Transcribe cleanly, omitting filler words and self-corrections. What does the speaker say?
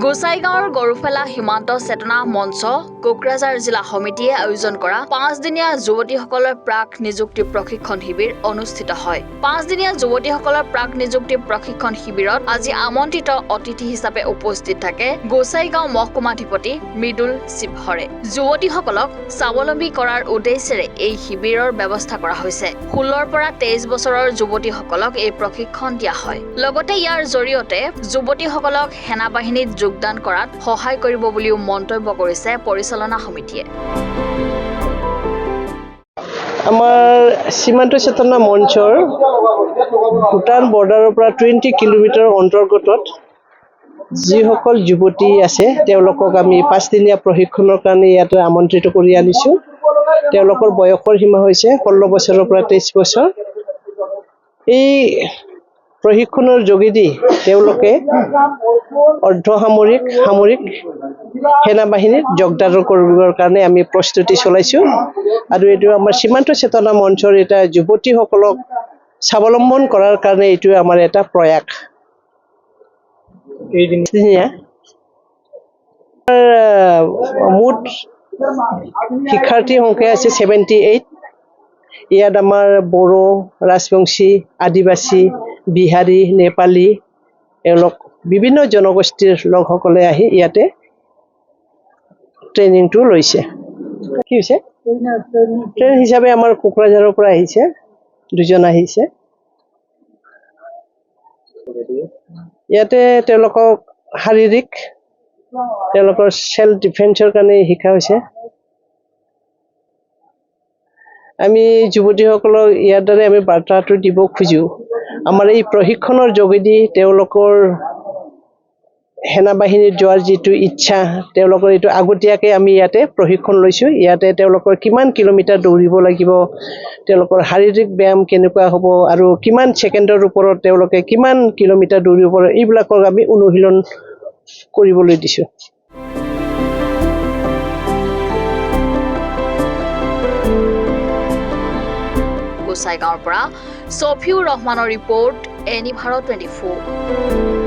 গোসাইগাঁৱৰ গৰুফেলা সীমান্ত চেতনা মঞ্চ কোকৰাঝাৰ জিলা সমিতিয়ে আয়োজন কৰা 5 দিনীয়া যুৱতীসকলৰ প্ৰাক নিযুক্তি প্ৰশিক্ষণ শিবিৰ অনুষ্ঠিত হয়। 5 দিনীয়া যুৱতীসকলৰ প্ৰাক নিযুক্তি প্ৰশিক্ষণ শিবিৰত আজি আমন্ত্ৰিত অতিথি হিচাপে উপস্থিত থাকে গোসাইগাঁও মহকুমাধিপতি মৃদুল শিৱহৰে। যুৱতীসকলক স্বাৱলম্বী কৰাৰ উদ্দেশ্যেৰে এই শিবিৰৰ ব্যৱস্থা কৰা হৈছে। 16 পৰা 23 বছৰৰ যুৱতীসকলক এই প্ৰশিক্ষণ দিয়া হয়। লগতে ইয়াৰ জৰিয়তে যুৱতীসকলক সেনা বাহিনীত যোগদান কৰাত সহায় কৰিব বুলিও মন্তব্য কৰিছে পৰিচালনা সমিতিয়ে। আমাৰ সীমান্ত চেতনা মঞ্চৰ ভূটান বৰ্ডাৰৰ পৰা 20 কিলোমিটাৰ অন্তৰ্গতত যিসকল যুৱতী আছে তেওঁলোকক আমি 5 দিনীয়া প্ৰশিক্ষণৰ কাৰণে ইয়াতে আমন্ত্ৰিত কৰি আনিছোঁ। তেওঁলোকৰ বয়সৰ সীমা হৈছে 16 বছৰৰ পৰা 23 বছৰ। এই প্ৰশিক্ষণৰ যোগেদি তেওঁলোকে অৰ্ধসামৰিক সামৰিক সেনা বাহিনীত যোগদান কৰিবৰ কাৰণে আমি প্ৰস্তুতি চলাইছোঁ। আৰু এইটো আমাৰ সীমান্ত চেতনা মঞ্চৰ এটা যুৱতীসকলক স্বাৱলম্বন কৰাৰ কাৰণে এইটো আমাৰ এটা প্ৰয়াস। মুঠ শিক্ষাৰ্থীৰ সংখ্যা আছে 78। ইয়াত আমাৰ বড়ো, ৰাজবংশী, আদিবাসী, বিহাৰী, নেপালী এওঁলোক বিভিন্ন জনগোষ্ঠীৰ লোকসকলে আহি ইয়াতে ট্ৰেইনিংটো লৈছে। কি হৈছে? ট্ৰেইন হিচাপে আমাৰ কোকৰাঝাৰৰ পৰা আহিছে, 2জন আহিছে। ইয়াতে তেওঁলোকক শাৰীৰিক তেওঁলোকৰ সেল্ফ ডিফেন্সৰ কাৰণে শিকা হৈছে। আমি যুৱতীসকলক ইয়াৰ দ্বাৰা আমি বাৰ্তাটো দিব খোজো, আমাৰ এই প্ৰশিক্ষণৰ যোগেদি তেওঁলোকৰ সেনা বাহিনীত যোৱাৰ যিটো ইচ্ছা তেওঁলোকৰ এইটো আগতীয়াকৈ আমি ইয়াতে প্ৰশিক্ষণ লৈছোঁ। ইয়াতে তেওঁলোকৰ কিমান কিলোমিটাৰ দৌৰিব লাগিব, তেওঁলোকৰ শাৰীৰিক ব্যায়াম কেনেকুৱা হ'ব আৰু কিমান ছেকেণ্ডৰ ওপৰত তেওঁলোকে কিমান কিলোমিটাৰ দৌৰিব পাৰে এইবিলাকক আমি অনুশীলন কৰিবলৈ দিছোঁ। গোসাইগাঁৱৰ পৰা ছফিউৰ ৰহমানৰ ৰিপৰ্ট, এনি ভাৰত 24।